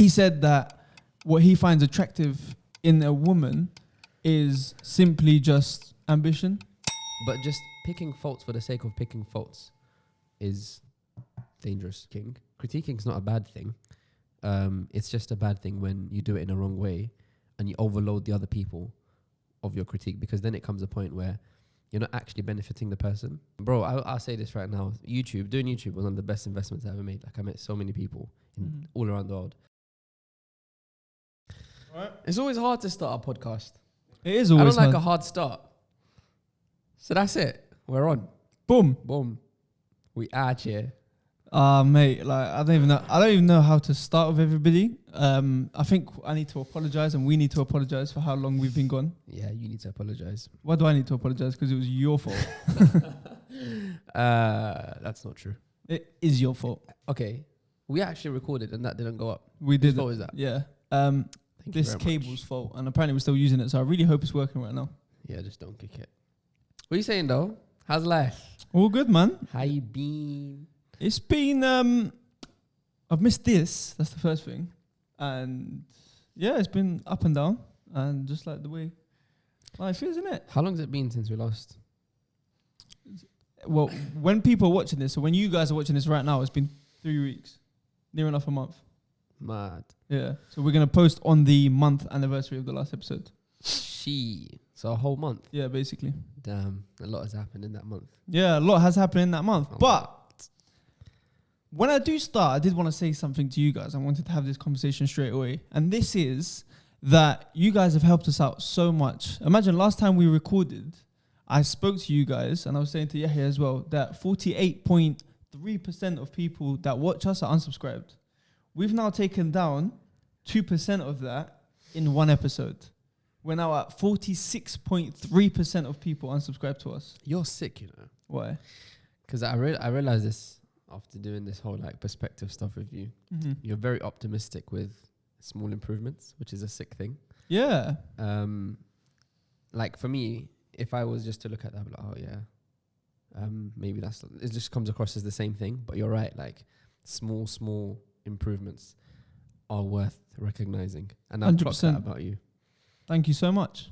he said that what he finds attractive in a woman is simply just ambition. But just picking faults for the sake of picking faults is dangerous, King. Critiquing's not a bad thing. It's just a bad thing when you do it in a wrong way and you overload the other people of your critique, because then it comes a point where you're not actually benefiting the person. Bro, I'll say this right now. Doing YouTube was one of the best investments I ever made. Like, I met so many people all around the world. Right. It's always hard to start a podcast. It is always I don't like a hard start. So that's it. We're on. Boom. Boom. We out here. Mate, like I don't even know how to start with everybody. I think I need to apologize, and we need to apologize for how long we've been gone. Yeah, you need to apologize. Why do I need to apologize? Because it was your fault. That's not true. It is your fault. Okay, we actually recorded and that didn't go up. We did. Whose fault is that? Yeah. Thank you This very cable's much. fault, and apparently we're still using it. So I really hope it's working right now. Yeah, just don't kick it. What are you saying though? How's life? All good, man. How you been? It's been I've missed this. That's the first thing, and yeah, it's been up and down, and just like the way life is, isn't it? How long has it been since we lost? Well, when people are watching this, so when you guys are watching this right now, it's been 3 weeks, near enough a month. Mad. Yeah. So we're gonna post on the month anniversary of the last episode. So a whole month. Yeah, basically. Damn, a lot has happened in that month. Yeah, a lot has happened in that month. Oh, But when I do start, I did want to say something to you guys. I wanted to have this conversation straight away. And this is that you guys have helped us out so much. Imagine last time we recorded, I spoke to you guys, and I was saying to Yahya as well, that 48.3% of people that watch us are unsubscribed. We've now taken down 2% of that in one episode. We're now at 46.3% of people unsubscribe to us. You're sick, you know. Why? Because I realized this after doing this whole like perspective stuff with you. Mm-hmm. You're very optimistic with small improvements, which is a sick thing. Yeah. Like for me, if I was just to look at that, I'd be like, oh yeah, maybe it just comes across as the same thing. But you're right, like small improvements are worth recognizing, and I've clocked that about you. Thank you so much.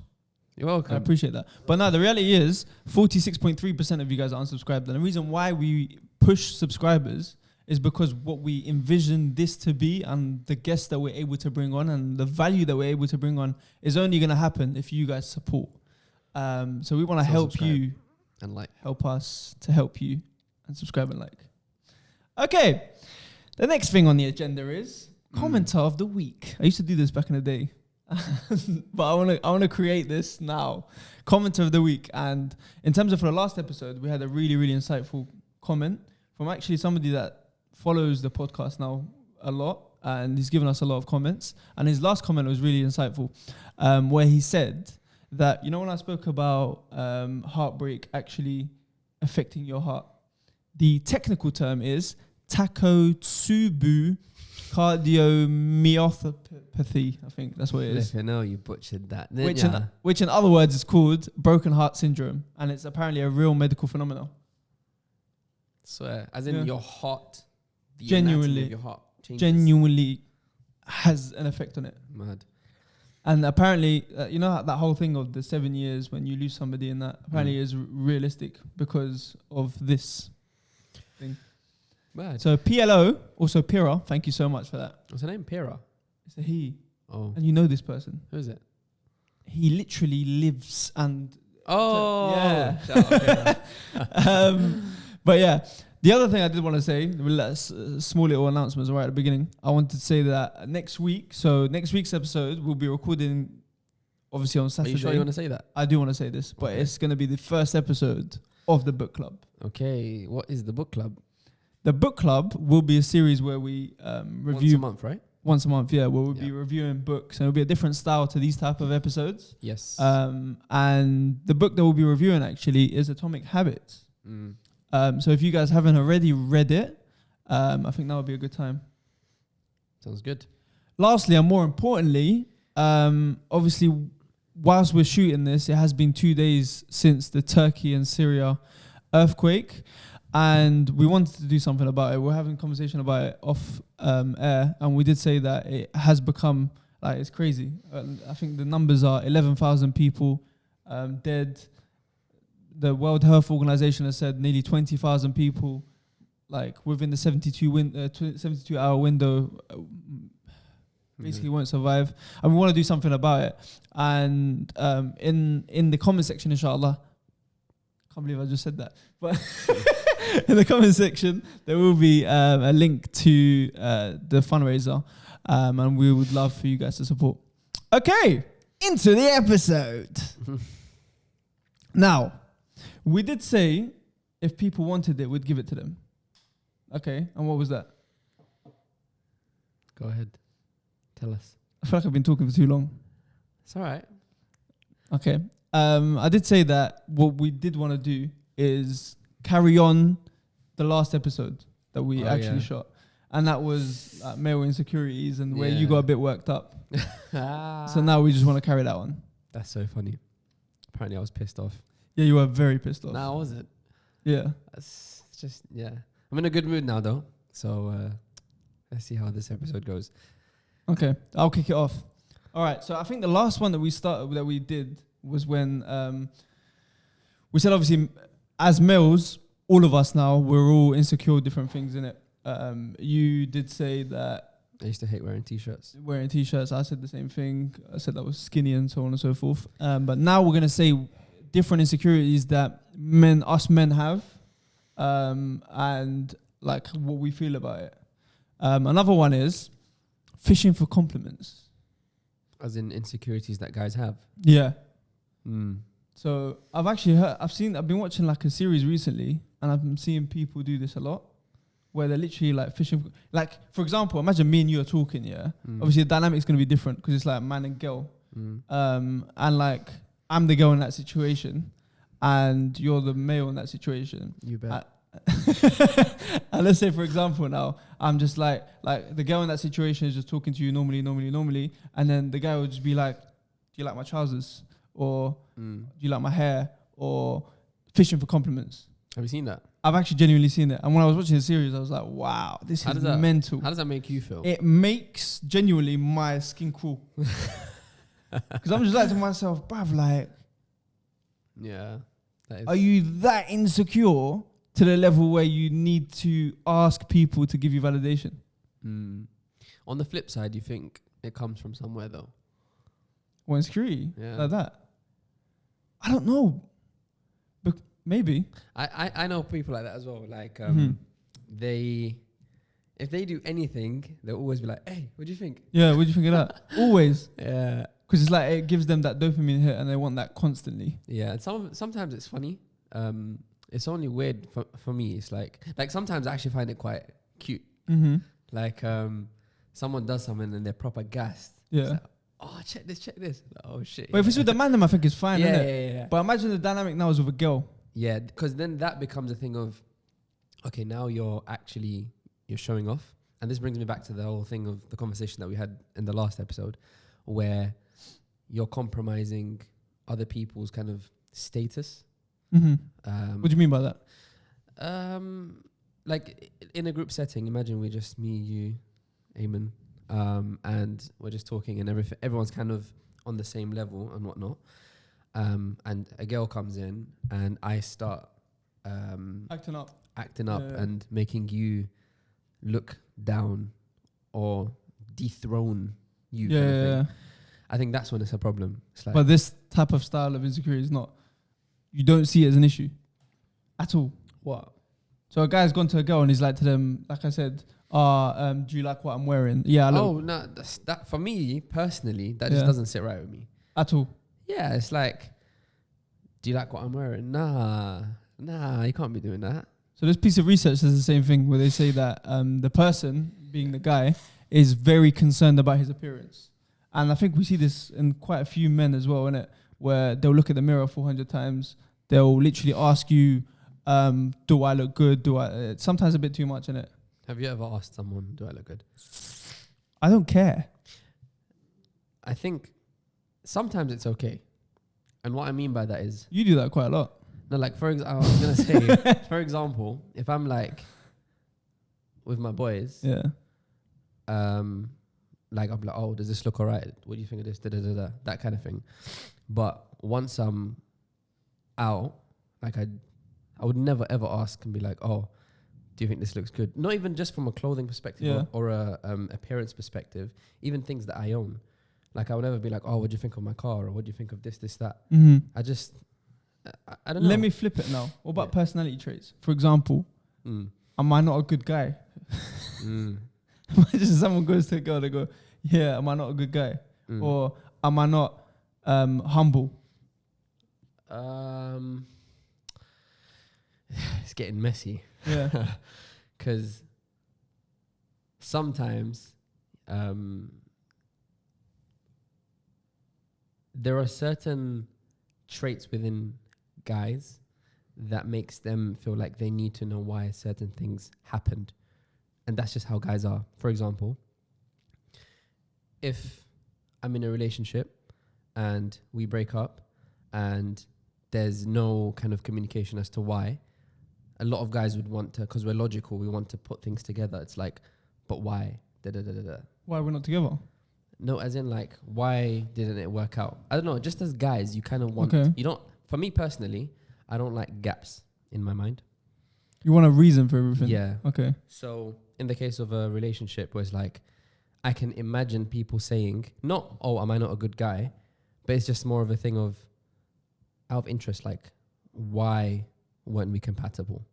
You're welcome. I appreciate that. But now the reality is 46.3% of you guys are unsubscribed. And the reason why we push subscribers is because what we envision this to be and the guests that we're able to bring on and the value that we're able to bring on is only going to happen if you guys support. So we want to help you and like, help us to help you, and subscribe and like. Okay. The next thing on the agenda is commenter of the week. I used to do this back in the day. But I want to create this now. Commenter of the week. And in terms of for the last episode, we had a really, really insightful comment from actually somebody that follows the podcast now a lot, and he's given us a lot of comments. And his last comment was really insightful, where he said that, you know, when I spoke about heartbreak actually affecting your heart, the technical term is Takotsubu cardiomyopathy. I think that's what it is. I know you butchered that. Which in other words is called broken heart syndrome, and it's apparently a real medical phenomenon. Swear, as in your heart, the genuinely, anatomy of your heart changes. Genuinely has an effect on it. Mad. And apparently, you know that whole thing of the 7 years when you lose somebody, and that apparently is realistic because of this thing. Mad. So PLO, also Pira, thank you so much for that. What's her name? Pira. It's a he. Oh. And you know this person. Who is it? He literally lives and... Oh. Yeah. Shout out, Pira. But yeah, the other thing I did want to say, small little announcements right at the beginning. I wanted to say that next week's episode, we'll be recording obviously on Saturday. Are you sure you want to say that? I do want to say this, but it's going to be the first episode of the book club. Okay. What is the book club? The book club will be a series where we review... Once a month, right? Once a month, yeah, where we'll be reviewing books, and it'll be a different style to these type of episodes. Yes. And the book that we'll be reviewing actually is Atomic Habits. So if you guys haven't already read it, I think that would be a good time. Sounds good. Lastly, and more importantly, obviously, whilst we're shooting this, it has been 2 days since the Turkey and Syria earthquake. and we wanted to do something about it. We're having a conversation about it off air, and we did say that it has become like it's crazy. I think the numbers are 11,000 people dead. The World Health Organization has said nearly 20,000 people, like within the 72-hour window, basically won't survive. And we want to do something about it. And in the comment section, inshallah, can't believe I just said that, but in the comment section there will be a link to the fundraiser, and we would love for you guys to support. Okay, into the episode. Now, we did say if people wanted it, we'd give it to them. Okay, and what was that? Go ahead. Tell us. I feel like I've been talking for too long. It's all right. Okay. I did say that what we did want to do is carry on the last episode that we actually shot. And that was male insecurities and where you got a bit worked up. So now we just want to carry that on. That's so funny. Apparently I was pissed off. Yeah, you were very pissed off. No, I wasn't. Yeah. It's just, I'm in a good mood now, though. So let's see how this episode goes. Okay, I'll kick it off. All right, so I think the last one that we did was when we said, obviously, as males, all of us now, we're all insecure with different things, innit? You did say that I used to hate wearing T-shirts. I said the same thing. I said that was skinny and so on and so forth. But now we're going to say different insecurities that us men have, and like what we feel about it. Another one is fishing for compliments. As in insecurities that guys have? Yeah. Mm. So I've been watching like a series recently, and I've been seeing people do this a lot, where they're literally like fishing. Like, for example, imagine me and you are talking, yeah? Obviously the dynamic's going to be different because it's like man and girl. And like, I'm the girl in that situation, and you're the male in that situation. You bet. And let's say, for example, now I'm just like the girl in that situation is just talking to you normally, and then the guy would just be like, "Do you like my trousers?" Or "Do you like my hair?" Or fishing for compliments. Have you seen that? I've actually genuinely seen it, and when I was watching the series, I was like, "Wow, this is mental." How does that make you feel? It makes genuinely my skin crawl. Because I'm just like to myself, bruv, like, yeah, are you that insecure to the level where you need to ask people to give you validation? On the flip side, you think it comes from somewhere though? Or insecurity? Yeah. Like that? I don't know. But maybe. I know people like that as well. Like, if they do anything, they'll always be like, "Hey, what do you think?" Yeah, what do you think of that? Always. Yeah. Because it's like, it gives them that dopamine hit and they want that constantly. Yeah, and sometimes it's funny. It's only weird for me. It's like sometimes I actually find it quite cute. Like someone does something and they're proper gassed. Yeah. Like, oh, check this. Like, oh shit. But if it's with the man, then I think it's fine, yeah, innit? yeah. But imagine the dynamic now is with a girl. Yeah, because then that becomes a thing of, okay, now you're showing off. And this brings me back to the whole thing of the conversation that we had in the last episode, where you're compromising other people's kind of status. What do you mean by that? Like in a group setting, imagine we're just me, you, Eamon, and we're just talking and everyone's kind of on the same level and whatnot. And a girl comes in and I start acting up and making you look down or dethrone you. Yeah, kind of thing. I think that's when it's a problem. It's like, but this type of style of insecurity is not, you don't see it as an issue at all. What? So a guy's gone to a girl and he's like to them, like I said, do you like what I'm wearing? Yeah, I look. Oh, no, that for me, personally, that just doesn't sit right with me. At all? Yeah, it's like, do you like what I'm wearing? Nah, you can't be doing that. So this piece of research says the same thing, where they say that the person, being the guy, is very concerned about his appearance. And I think we see this in quite a few men as well, innit? Where they'll look at the mirror 400 times. They'll literally ask you, do I look good? Sometimes a bit too much, innit? Have you ever asked someone, do I look good? I don't care. I think sometimes it's okay. And what I mean by that is... You do that quite a lot. No, like I was gonna say, for example, if I'm like with my boys, Yeah. like I'm like, oh, does this look alright? What do you think of this? Da da da da. That kind of thing. But once I'm out, like I would never ever ask and be like, oh, do you think this looks good? Not even just from a clothing perspective or a appearance perspective. Even things that I own. Like I would never be like, oh, what do you think of my car, or what do you think of this, that? Mm-hmm. I just, I don't know. Let me flip it now. What about personality traits? For example, am I not a good guy? Imagine someone goes to a girl, they go, yeah, am I not a good guy? Or am I not humble? It's getting messy. Yeah. Because sometimes there are certain traits within guys that makes them feel like they need to know why certain things happened. And that's just how guys are. For example, if I'm in a relationship and we break up and there's no kind of communication as to why, a lot of guys would want to, because we're logical, we want to put things together. It's like, but why? Da, da, da, da, da. Why we're not together? No, as in like, why didn't it work out? I don't know. Just as guys, you kind of want, you don't, for me personally, I don't like gaps in my mind. You want a reason for everything? Yeah. Okay. So in the case of a relationship where it's like, I can imagine people saying, not, oh, am I not a good guy? But it's just more of a thing of, out of interest, like, why weren't we compatible?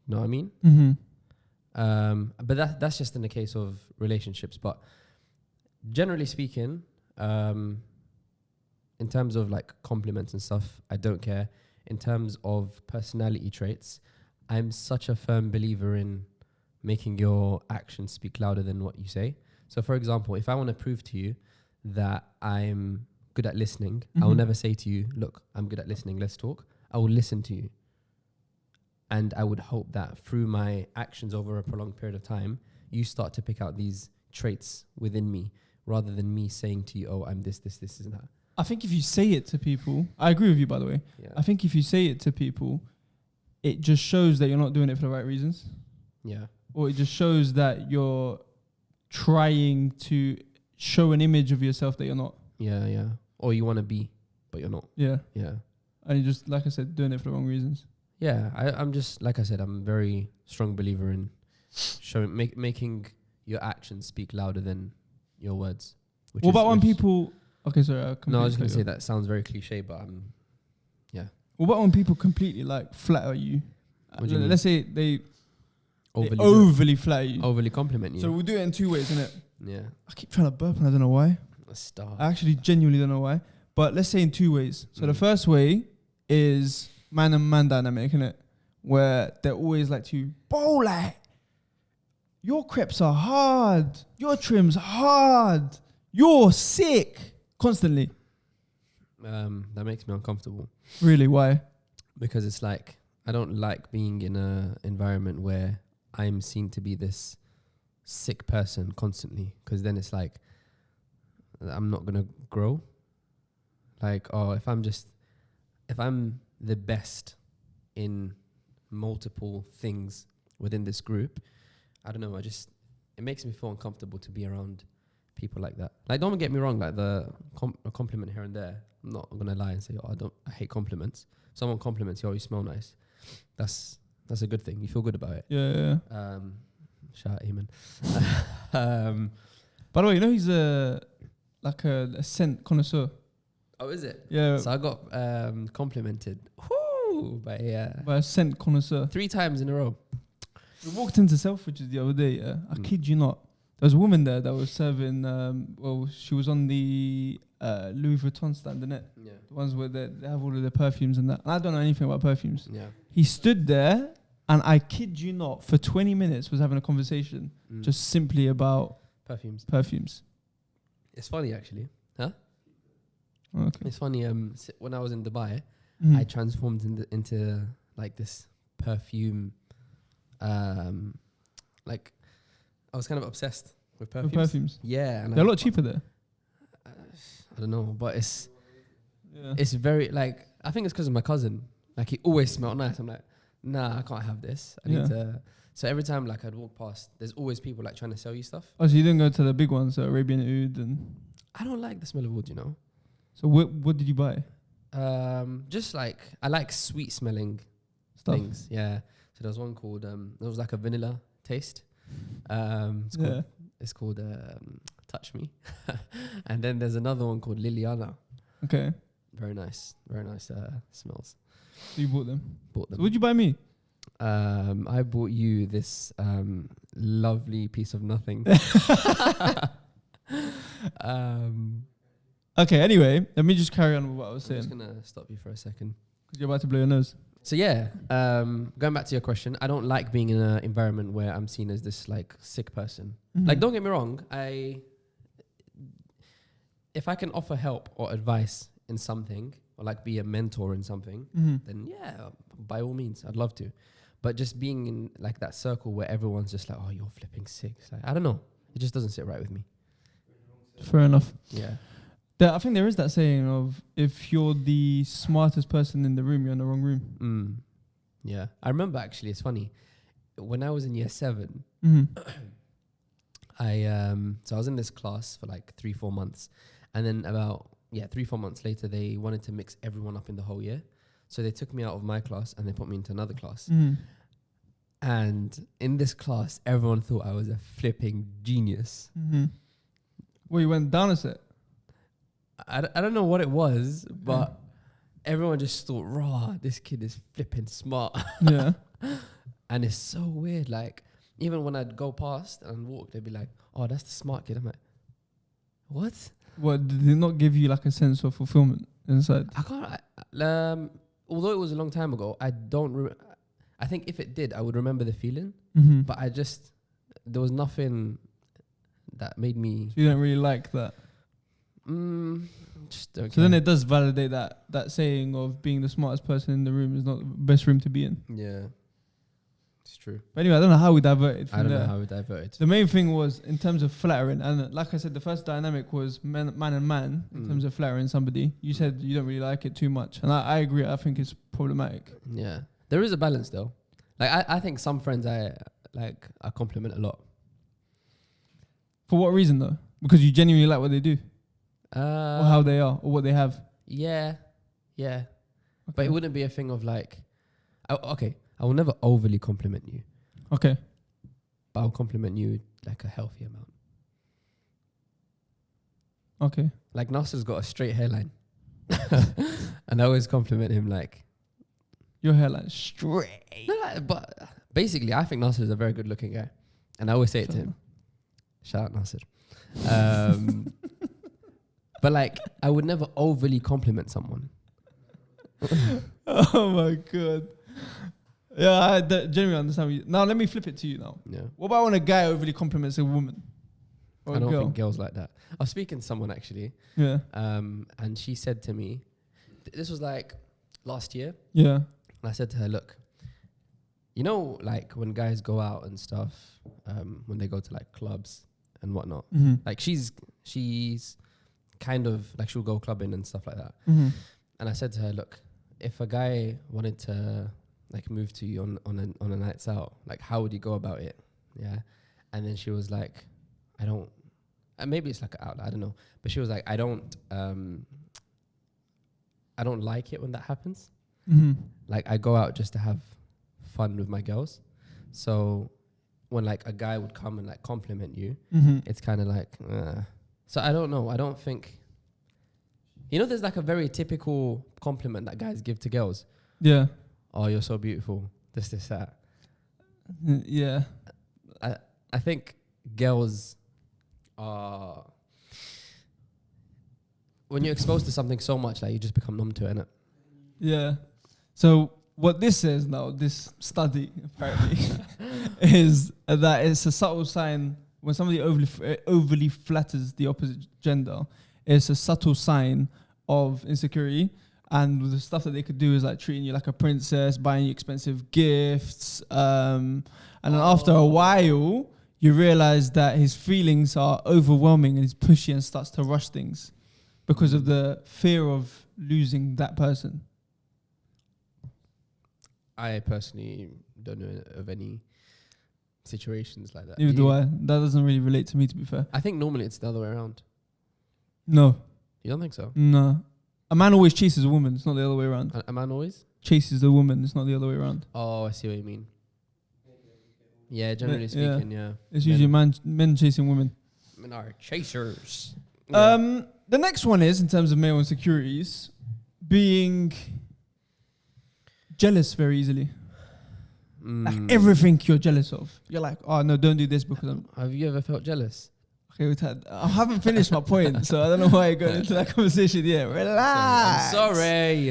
Know what I mean? Mm-hmm. But that's just in the case of relationships. But generally speaking, in terms of like compliments and stuff, I don't care. In terms of personality traits, I'm such a firm believer in making your actions speak louder than what you say. So for example, if I want to prove to you that I'm good at listening, I will never say to you, look, I'm good at listening, let's talk. I will listen to you. And I would hope that through my actions over a prolonged period of time, you start to pick out these traits within me rather than me saying to you, oh, I'm this, and that. I think if you say it to people, I agree with you, by the way. Yeah. I think if you say it to people, it just shows that you're not doing it for the right reasons. Yeah. Or it just shows that you're trying to show an image of yourself that you're not. Yeah, yeah. Or you want to be, but you're not. Yeah. Yeah. And you're just, like I said, doing it for the wrong reasons. Yeah, I'm just, like I said, I'm a very strong believer in making your actions speak louder than your words. What about when people... Okay, sorry. I was just going to say that sounds very cliche, but yeah. What about when people completely like flatter you? What do you mean? Let's say they Overly overly flatter you. Overly compliment you. So we'll do it in two ways, innit? Yeah. I keep trying to burp and I don't know why. I actually genuinely don't know why. But let's say in two ways. So the first way is man and man dynamic, innit? Where they're always like to you, bro, like, your crepes are hard. Your trim's hard. You're sick. Constantly. That makes me uncomfortable. Really? Why? Because it's like, I don't like being in an environment where I'm seen to be this sick person constantly. Because then it's like, I'm not going to grow. Like, oh, if I'm the best in multiple things within this group, I don't know, it makes me feel uncomfortable to be around people like that. Like, don't get me wrong, like a compliment here and there, I'm not gonna lie and say, oh, I hate compliments. Someone compliments you, oh, you smell nice. That's a good thing. You feel good about it. Yeah. Shout out Eamon. By the way, you know he's a scent connoisseur. Oh, is it? Yeah. So I got complimented by a scent connoisseur 3 times in a row. We walked into Selfridges the other day. I kid you not. There was a woman there that was serving. She was on the Louis Vuitton stand, innit? Yeah. The ones where they have all of their perfumes and that. And I don't know anything about perfumes. Yeah. He stood there, and I kid you not, for 20 minutes was having a conversation just simply about perfumes. It's funny, actually. Huh? Okay. It's funny. When I was in Dubai, I transformed into like this perfume. Like, I was kind of obsessed with perfumes. Yeah, and they're a lot cheaper there. I don't know, but it's very like I think it's because of my cousin. Like he always smelled nice. I'm like, nah, I can't have this. I need to. So every time like I'd walk past, there's always people like trying to sell you stuff. Oh, so you didn't go to the big ones, Arabian Oud and... I don't like the smell of wood, you know. So what did you buy? Just like, I like sweet smelling things. Yeah. So there was one called, it was like a vanilla taste. It's called Touch Me. And then there's another one called Liliana. Okay. Very nice smells. So you bought them? Bought them. So what'd you buy me? I bought you this lovely piece of nothing. Okay, anyway, let me just carry on with what I was saying. I'm just going to stop you for a second. Because you're about to blow your nose. So yeah, going back to your question, I don't like being in an environment where I'm seen as this like sick person. Mm-hmm. Like, don't get me wrong, if I can offer help or advice in something, or like be a mentor in something, then yeah, by all means, I'd love to. But just being in like that circle where everyone's just like, oh, you're flipping sick. It's like, I don't know. It just doesn't sit right with me. Fair enough. Yeah. I think there is that saying of if you're the smartest person in the room, you're in the wrong room. Yeah. I remember actually, it's funny. When I was in year 7, I was in this class for like 3-4 months. And then about 3-4 months later, they wanted to mix everyone up in the whole year. So they took me out of my class and they put me into another class. And in this class, everyone thought I was a flipping genius. Well, you went down a set. I don't know what it was, but everyone just thought, raw, this kid is flipping smart. Yeah. And it's so weird. Like, even when I'd go past and walk, they'd be like, oh, that's the smart kid. I'm like, what? What, did it not give you like a sense of fulfillment inside? I can't, although it was a long time ago, I don't, I think if it did, I would remember the feeling, but there was nothing that made me. So you don't really like that? Just don't So care. then it does validate that saying of being the smartest person in the room is not the best room to be in. Yeah, it's true. But anyway, I don't know how we diverted from I don't there. know how we diverted. The main thing was in terms of flattering, and like I said, the first dynamic was man and man in terms of flattering somebody. You said you don't really like it too much, and I agree. I think it's problematic. Yeah, there is a balance though. Like I think some friends I compliment a lot. For what reason though? Because you genuinely like what they do, or how they are, or what they have. Yeah. Okay. But it wouldn't be a thing of like, I will never overly compliment you. Okay. But I'll compliment you like a healthy amount. Okay. Like Nasser's got a straight hairline. And I always compliment him like, your hairline straight. no, but basically I think Nasser is a very good looking guy. And I always say it to him. Shout out Nasser. But like, I would never overly compliment someone. Oh my God. Yeah, I genuinely understand. Now let me flip it to you now. Yeah. What about when a guy overly compliments a woman? Or I don't a girl? think girls like that. I was speaking to someone actually. Yeah. And she said to me, this was like last year. Yeah. And I said to her, look, you know, like when guys go out and stuff, when they go to like clubs and whatnot, like she's kind of like, she'll go clubbing and stuff like that. And I said to her, look, if a guy wanted to like move to you on a nights out, like how would you go about it? Yeah. And then she was like, I don't, maybe it's like an outlet, I don't know. But she was like, I don't like it when that happens. Like I go out just to have fun with my girls. So when like a guy would come and like compliment you, it's kind of like, so I don't know. I don't think, you know, there's like a very typical compliment that guys give to girls. Yeah. Oh, you're so beautiful. This, that. Yeah. I think girls are, when you're exposed to something so much, like you just become numb to it, innit? Yeah. So what this says now, this study apparently, is that it's a subtle sign when somebody overly flatters the opposite gender. It's a subtle sign of insecurity. And the stuff that they could do is like treating you like a princess, buying you expensive gifts. And then after a while, you realize that his feelings are overwhelming and he's pushy and starts to rush things because of the fear of losing that person. I personally don't know of any situations like that. Neither do I. That doesn't really relate to me, to be fair. I think normally it's the other way around. No. You don't think so? No. A man always chases a woman. It's not the other way around. A man always Chases a woman. It's not the other way around. Oh, I see what you mean. Yeah, generally speaking, yeah. It's usually men chasing women. Men are chasers. Yeah. The next one is, in terms of male insecurities, being jealous very easily. Like everything you're jealous of. You're like, oh no, don't do this because I'm... Have you ever felt jealous? Okay, I haven't finished my point, so I don't know why I got into that conversation yet. Relax. I'm sorry.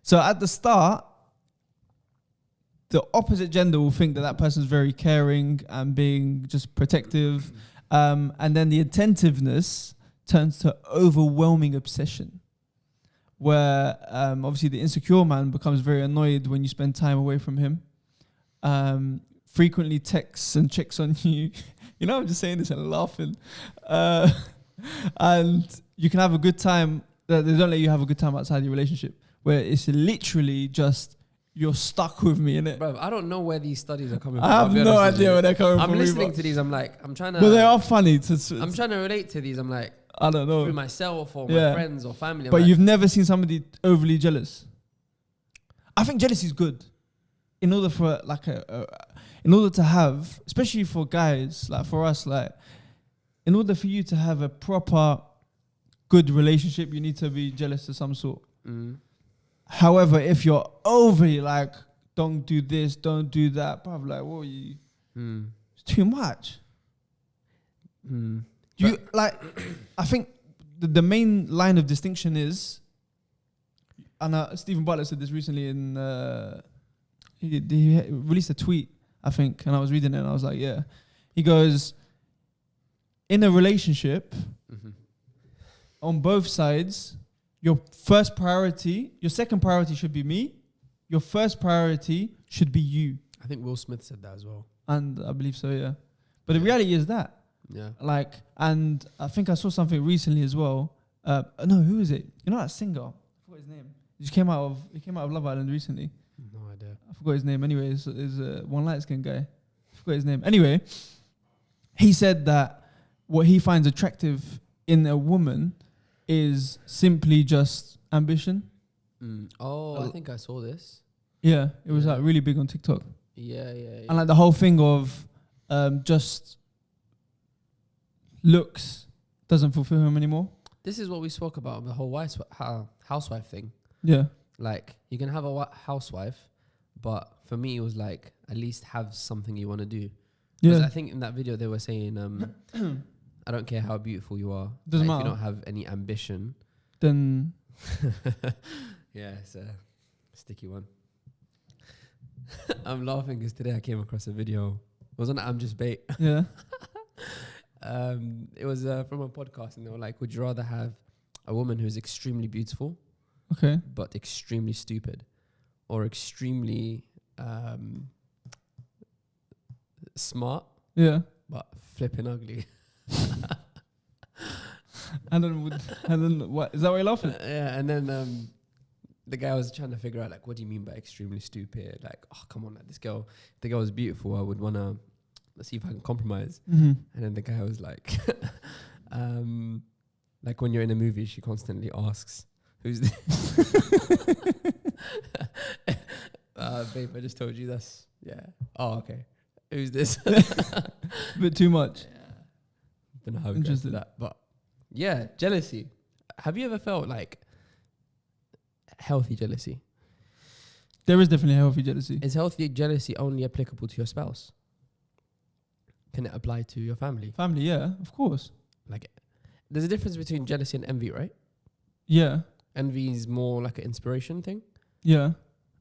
So at the start, the opposite gender will think that person's very caring and being just protective. And then the attentiveness turns to overwhelming obsession, where obviously the insecure man becomes very annoyed when you spend time away from him, frequently texts and checks on you. You know, I'm just saying this and laughing. And you can have a good time. They don't let you have a good time outside your relationship, where it's literally just, you're stuck with me, innit? Bro, I don't know where these studies are coming from. I have no idea where they're coming from. I'm listening to these. I'm like, I'm trying to... But they are funny. I'm trying to relate to these. I'm like, I don't know. Through myself or my friends or family. But you've never seen somebody overly jealous. I think jealousy is good. In order for in order to have, especially for guys, like for us, like in order for you to have a proper good relationship, you need to be jealous of some sort. However, if you're overly like, don't do this, don't do that, probably like, what are you? It's too much. You like, I think the main line of distinction is, and Stephen Butler said this recently in, he released a tweet, I think, and I was reading it and I was like, yeah. He goes, in a relationship, on both sides, your first priority, your second priority should be me. Your first priority should be you. I think Will Smith said that as well. And I believe so, yeah. But the reality is that. Yeah. Like, and I think I saw something recently as well. No, who is it? You know that singer? I forgot his name. He came out of Love Island recently. No idea. I forgot his name. Anyway, is one light-skinned guy. I forgot his name. Anyway, he said that what he finds attractive in a woman is simply just ambition. Oh, I think I saw this. Yeah, it was like really big on TikTok. Yeah. And like the whole thing of just looks doesn't fulfill him anymore. This is what we spoke about, the whole housewife thing. Yeah. Like, you can have a housewife, but for me, it was like, at least have something you want to do. Because I think in that video, they were saying, I don't care how beautiful you are. Doesn't matter. If you don't have any ambition, then... Yeah, it's a sticky one. I'm laughing because today I came across a video. It was on I'm Just Bait. Yeah. It was from a podcast, and they were like, would you rather have a woman who's extremely beautiful, but extremely stupid, or extremely smart, but flipping ugly? and then what? Is that why you're laughing? Yeah, and then the guy was trying to figure out, like, what do you mean by extremely stupid? Like, oh, come on, like, this girl, if the girl is beautiful, I would want to, let's see if I can compromise. And then the guy was like, like when you're in a movie, she constantly asks, who's this? Babe, I just told you that's, oh, okay. Who's this? A bit too much. Yeah. Don't know how we got to that, but yeah, jealousy. Have you ever felt like healthy jealousy? There is definitely healthy jealousy. Is healthy jealousy only applicable to your spouse? Can it apply to your family? Family, yeah, of course. Like, there's a difference between jealousy and envy, right? Yeah. Envy is more like an inspiration thing? Yeah.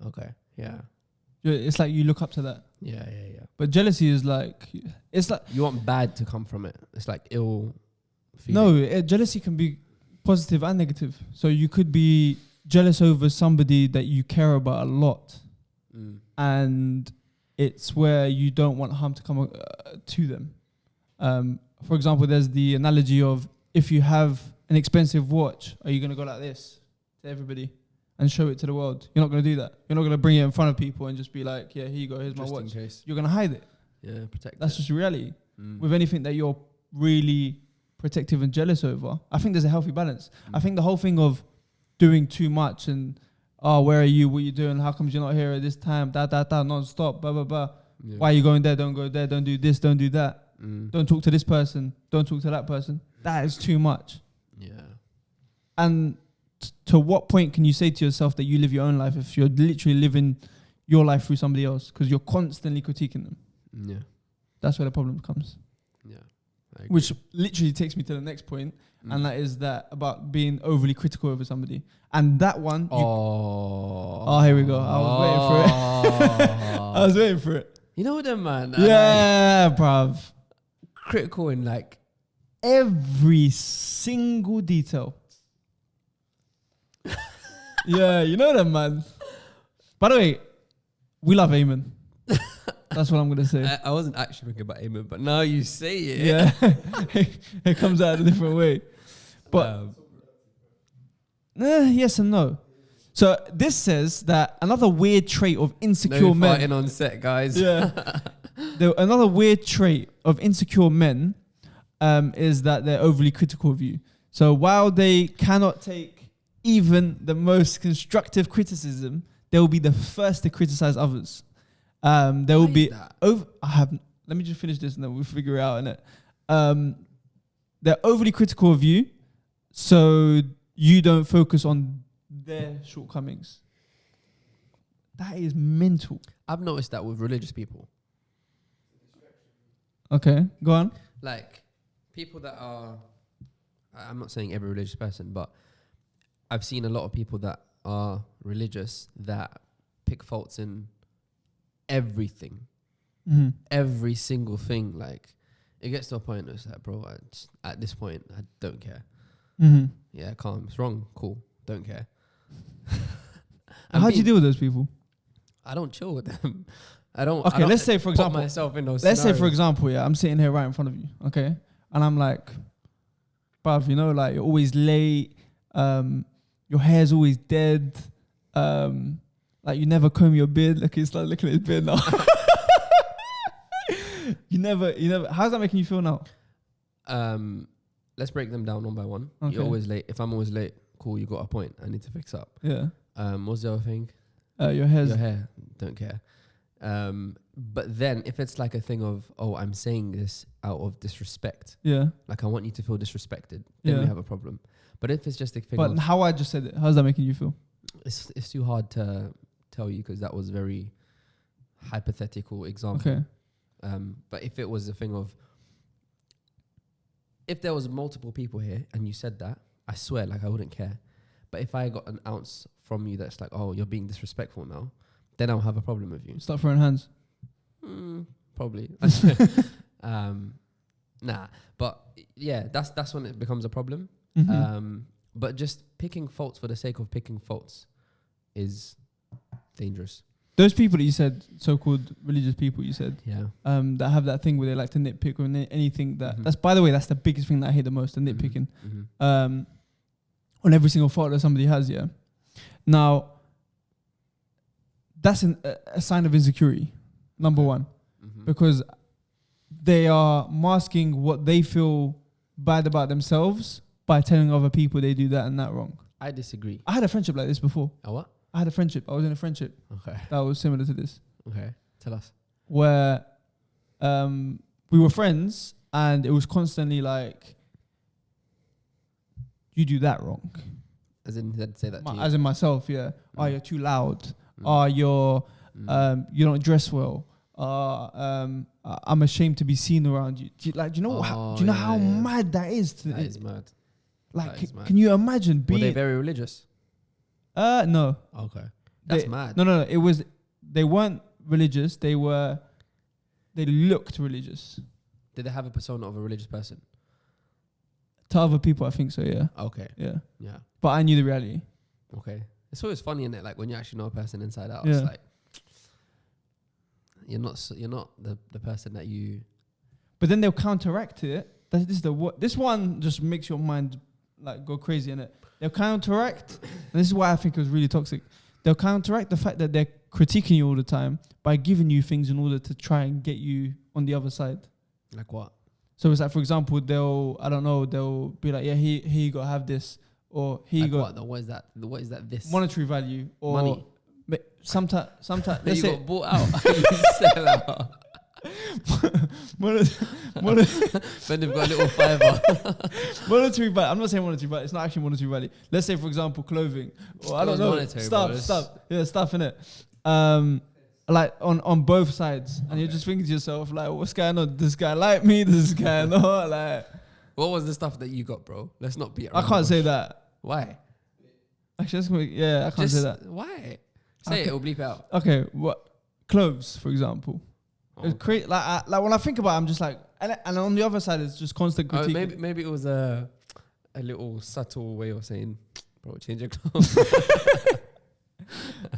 Okay, yeah. It's like you look up to that. Yeah. But jealousy is like, it's like... You want bad to come from it. It's like ill feeling. No, jealousy can be positive and negative. So you could be jealous over somebody that you care about a lot. And it's where you don't want harm to come to them. For example, there's the analogy of, if you have an expensive watch, are you going to go like this to everybody? and show it to the world. You're not going to do that. You're not going to bring it in front of people and just be like, yeah, here you go, here's Just my in watch. case. You're going to hide it. Yeah, protect That's it. just reality. Mm. With anything that you're really protective and jealous over, I think there's a healthy balance. I think the whole thing of doing too much and, oh, where are you? What are you doing? How come you're not here at this time? Non-stop, blah, blah, blah. Yeah. Why are you going there? Don't go there. Don't do this. Don't do that. Mm. Don't talk to this person. Don't talk to that person. That is too much. Yeah. And to what point can you say to yourself that you live your own life if you're literally living your life through somebody else? Because you're constantly critiquing them. Yeah. That's where the problem comes. Yeah. Which literally takes me to the next point, and that is that about being overly critical over somebody. And that one, here we go. I was waiting for it. I was waiting for it. You know them, man. Yeah, bruv. Critical in like Every single detail. Yeah, you know them, man. By the way, we love Eamon. That's what I'm going to say. I wasn't actually thinking about Eamon, but now you say it. Yeah. It comes out in a different way. But yes and no. So this says that another weird trait of insecure no men. fighting on set, guys. Yeah. Another weird trait of insecure men is that they're overly critical of you. So while they cannot take even the most constructive criticism, they will be the first to criticize others. There will be let me just finish this and then we'll figure it out, innit? They're overly critical of you, so you don't focus on their shortcomings. That is mental. I've noticed that with religious people. Okay, go on. Like, people that are... I'm not saying every religious person, but I've seen a lot of people that are religious that pick faults in everything. Mm-hmm. Every single thing. Like, it gets to a point where it's like, bro, at this point, I don't care. Mm-hmm. Yeah, calm. It's wrong. Cool. Don't care. How do you deal with those people? I don't chill with them. I don't. Okay, let's say for example, myself in those let's say for scenarios. example, yeah, I'm sitting here right in front of you, okay, and I'm like, bruv, you know, like you're always late, your hair's always dead, like you never comb your beard. Look, he's like looking at his beard now. You never. How's that making you feel now? Let's break them down one by one. Okay. You're always late. If I'm always late, cool. You got a point. I need to fix up. Yeah. What's the other thing? Your hair's. Your hair. Don't care. But then if it's like a thing of, oh, I'm saying this out of disrespect. Yeah. Like I want you to feel disrespected. Then we have a problem. But if it's just a thing But of, how I just said it, how's that making you feel? it's too hard to tell you because that was a very hypothetical example. Okay. But if it was a thing of, if there was multiple people here and you said that, I swear, like I wouldn't care. But if I got an ounce from you that's like, oh, you're being disrespectful now, then I'll have a problem with you. Start throwing hands. Probably. Nah. But yeah, that's when it becomes a problem. Mm-hmm. But just picking faults for the sake of picking faults is dangerous. Those people that you said, so-called religious people, you said, Yeah. that have that thing where they like to nitpick on anything that's, by the way, that's the biggest thing that I hate the most, the nitpicking. Mm-hmm. On every single fault that somebody has, yeah. Now, that's a sign of insecurity, number one, because they are masking what they feel bad about themselves by telling other people they do that and that wrong. I disagree. I had a friendship like this before. A what? I had a friendship. I was in a friendship Okay. that was similar to this, Okay. Tell us. where we were friends and it was constantly like, you do that wrong. As in, they'd say that to you. As in myself, yeah. Oh, you're too loud. Oh, you don't dress well. I'm ashamed to be seen around you. Do you know how mad that is? That is mad. Like, that is mad. can you imagine being? Were they very religious? No. Okay. That's mad. No. It was. They weren't religious. They looked religious. Did they have a persona of a religious person? To other people, I think so. Yeah. Okay. Yeah. Yeah. But I knew the reality. Okay. It's always funny, isn't it? Like when you actually know a person inside out, Yeah. it's like you're not the person that you. But then they'll counteract it. This one just makes your mind like go crazy in it. They'll counteract. And this is why I think it was really toxic. They'll counteract the fact that they're critiquing you all the time by giving you things in order to try and get you on the other side. Like what? So it's like, for example, they'll be like, yeah, here you go, have this, or here Like you go. what? What is that? What is that? This Monetary value, or money. Sometimes. Then Let's you say got bought out. You sell out. Then they've got a little fiver. Monetary value. I'm not saying monetary value. It's not actually monetary value. Let's say, for example, clothing, or I don't know, monetary, stuff. Yeah, stuff in it. Like on both sides, and you're just thinking to yourself, like, what's going on? This guy like me? This guy not? Like, what was the stuff that you got, bro? Let's not be. I can't say that. Why? Actually, I can't say that. Why? Say it. It'll bleep out. Okay, what clothes, for example? Oh, It's crazy. Like when I think about it, I'm just like, and on the other side, it's just constant critique. Maybe it was a little subtle way of saying, bro, change your clothes.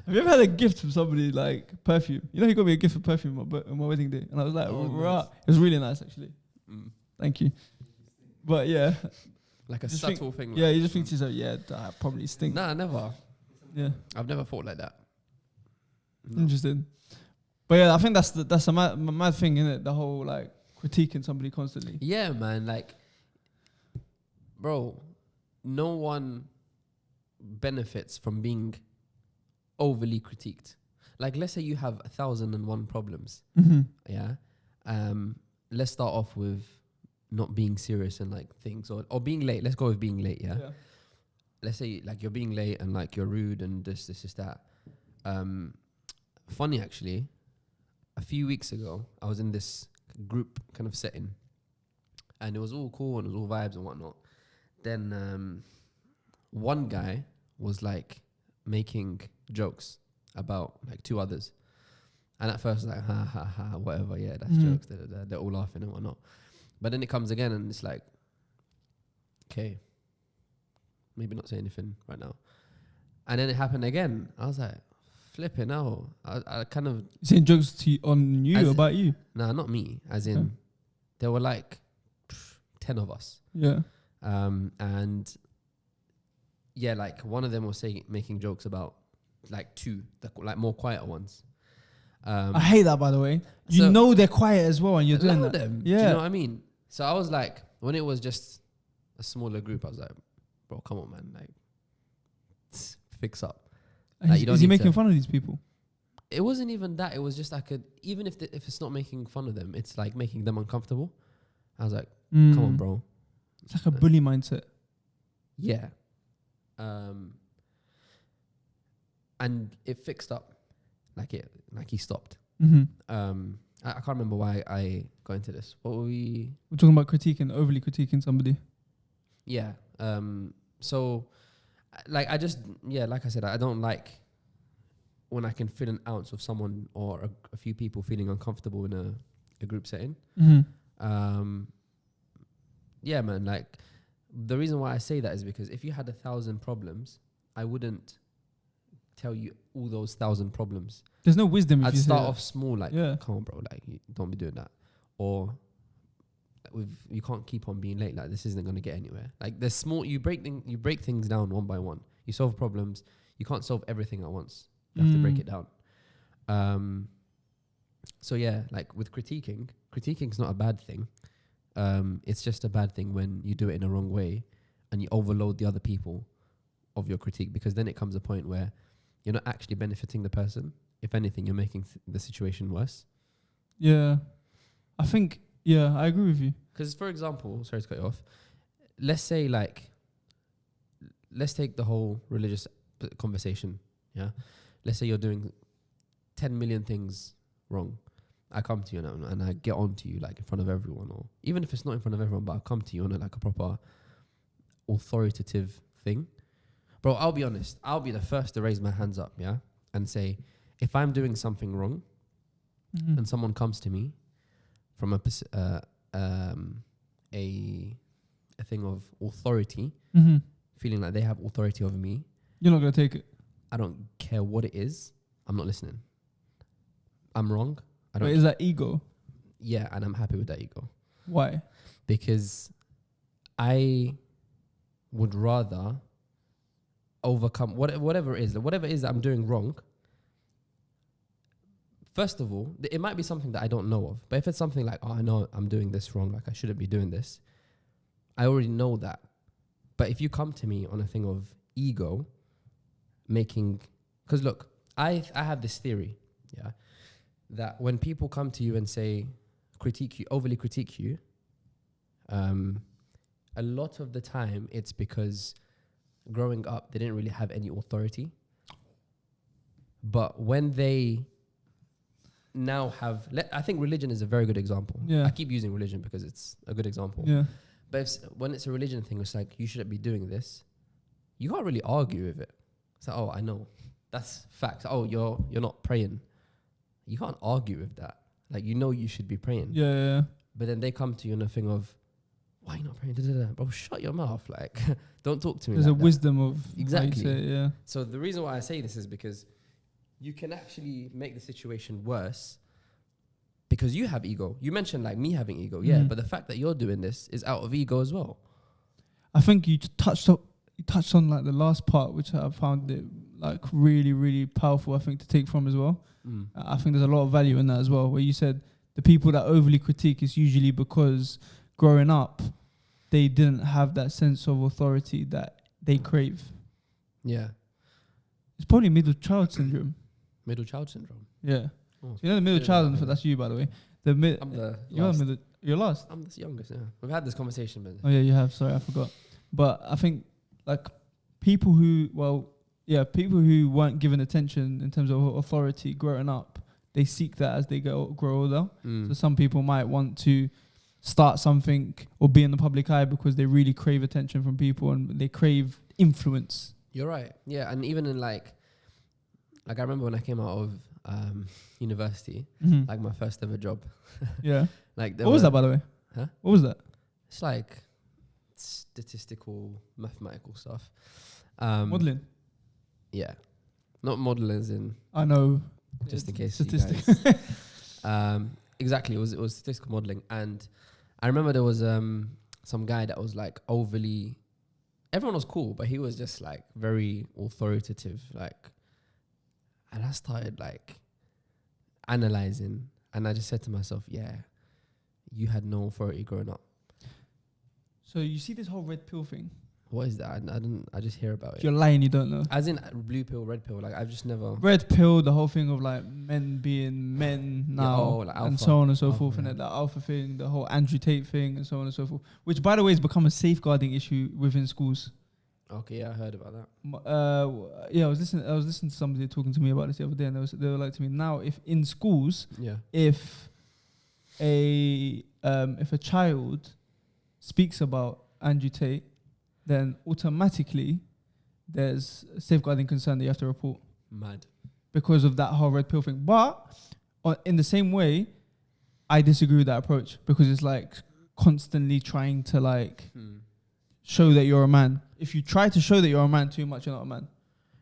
Have you ever had a gift from somebody, like perfume? You know, he got me a gift of perfume on my wedding day, and I was like, nice. It was really nice, actually. Thank you. But yeah, Like a subtle thing. Yeah, you just think to yourself, yeah, that probably stink. Nah, never. Yeah, I've never thought like that. No. interesting. But yeah, I think that's a mad thing, isn't it? The whole like critiquing somebody constantly. Yeah, man. Like, bro, no one benefits from being overly critiqued. Like, let's say you have 1,001 problems. Mm-hmm. Yeah. Let's start off with not being serious and like things or being late. Let's go with being late. Yeah. Let's say like you're being late and like you're rude and this, that. Funny actually, a few weeks ago, I was in this group kind of setting and it was all cool and it was all vibes and whatnot. Then one guy was like making jokes about like two others. And at first, like, ha, ha, ha, whatever, yeah, that's jokes. They're all laughing and whatnot. But then it comes again and it's like, okay, maybe not say anything right now. And then it happened again. I was like, flipping out. I kind of... Saying jokes on you, about you? Nah, not me. As in, there were like 10 of us. Yeah. And yeah, like one of them was making jokes about like two, like more quieter ones. I hate that, by the way. You know they're quiet as well and you're doing that. Them. Yeah. Do you know what I mean? So I was like, when it was just a smaller group, I was like, bro, come on, man. Like, fix up. Like, is he making fun of these people? It wasn't even that. It was just like even if it's not making fun of them, it's like making them uncomfortable. I was like, come on, bro. It's like a bully mindset. Yeah. And it fixed up. Like he stopped. Mm-hmm. I can't remember why I got into this. What were we? We're talking about overly critiquing somebody. Yeah. So, like, like I said, I don't like when I can feel an ounce of someone or a few people feeling uncomfortable in a group setting. Mm-hmm. Yeah, man. Like, the reason why I say that is because if you had 1,000 problems, I wouldn't tell you all those 1,000 problems. There's no wisdom if I'd you start off small, like, yeah. come on, bro, like, don't be doing that. Or you can't keep on being late. Like, this isn't going to get anywhere. Like, there's small, you break things down one by one. You solve problems. You can't solve everything at once. You have to break it down. So yeah, like with critiquing's not a bad thing. It's just a bad thing when you do it in a wrong way and you overload the other people of your critique, because then it comes a point where you're not actually benefiting the person. If anything, you're making the situation worse. Yeah. I think, yeah, I agree with you. Because, for example, sorry to cut you off, let's say, like, let's take the whole religious conversation, yeah? Let's say you're doing 10 million things wrong. I come to you now and I get on to you, like, in front of everyone, or even if it's not in front of everyone, but I come to you on like a proper authoritative thing. Bro, I'll be honest. I'll be the first to raise my hands up, yeah? And say, if I'm doing something wrong and someone comes to me from a thing of authority, feeling like they have authority over me, you're not going to take it. I don't care what it is. I'm not listening. I'm wrong. But is that ego? Yeah, and I'm happy with that ego. Why? Because I would rather overcome whatever it is that I'm doing wrong. First of all, it might be something that I don't know of. But if it's something like, oh, I know I'm doing this wrong, like I shouldn't be doing this, I already know that. But if you come to me on a thing of ego, because look, I have this theory, yeah, that when people come to you and say, overly critique you, a lot of the time it's because growing up, they didn't really have any authority. But when they now have, I think religion is a very good example. Yeah. I keep using religion because it's a good example. Yeah. But when it's a religion thing, it's like, you shouldn't be doing this. You can't really argue with it. It's like, oh, I know. That's facts. Oh, you're not praying. You can't argue with that. Like, you know you should be praying. Yeah. But then they come to you in a thing of, why are you not praying? Bro, shut your mouth. Like, don't talk to me. There's like a that. wisdom of Exactly. how you say it, yeah. So the reason why I say this is because you can actually make the situation worse because you have ego. You mentioned like me having ego, yeah, but the fact that you're doing this is out of ego as well. I think you touched on like the last part, which I found it like really, really powerful, I think, to take from as well. I think there's a lot of value in that as well, where you said the people that overly critique is usually because growing up, they didn't have that sense of authority that they crave. Yeah. It's probably middle child syndrome. Middle child syndrome. Yeah. Oh. So you know the middle child, that's you, by the way. I'm the last. You're last. I'm the youngest, yeah. We've had this conversation, but... Oh, yeah, you have. Sorry, I forgot. But I think, like, people who weren't given attention in terms of authority growing up, they seek that as they grow older. So some people might want to start something or be in the public eye because they really crave attention from people and they crave influence. You're right. Yeah, and even in I remember when I came out of university, like my first ever job. Yeah. Like what was that, by the way? Huh? What was that? It's like statistical, mathematical stuff. Modeling. Yeah, not modeling as in. I know. Just in case. Statistics. Exactly. It was statistical modeling, and I remember there was some guy that was like overly. Everyone was cool, but he was just like very authoritative, like. And I started like analyzing, and I just said to myself, "Yeah, you had no authority growing up." So you see this whole red pill thing? What is that? I just hear about it. You're lying, you don't know. As in blue pill, red pill. Like I've just never. Red pill, the whole thing of like men being men now, like and so on and so alpha, forth, yeah. and that alpha thing, the whole Andrew Tate thing, and so on and so forth. Which, by the way, has become a safeguarding issue within schools. Okay, yeah, I heard about that. I was listening to somebody talking to me about this the other day, and they were like to me, now if in schools, Yeah. if a child speaks about Andrew Tate, then automatically there's a safeguarding concern that you have to report Mad. because of that whole red pill thing. But in the same way, I disagree with that approach because it's like constantly trying to like show that you're a man. If you try to show that you're a man too much, you're not a man.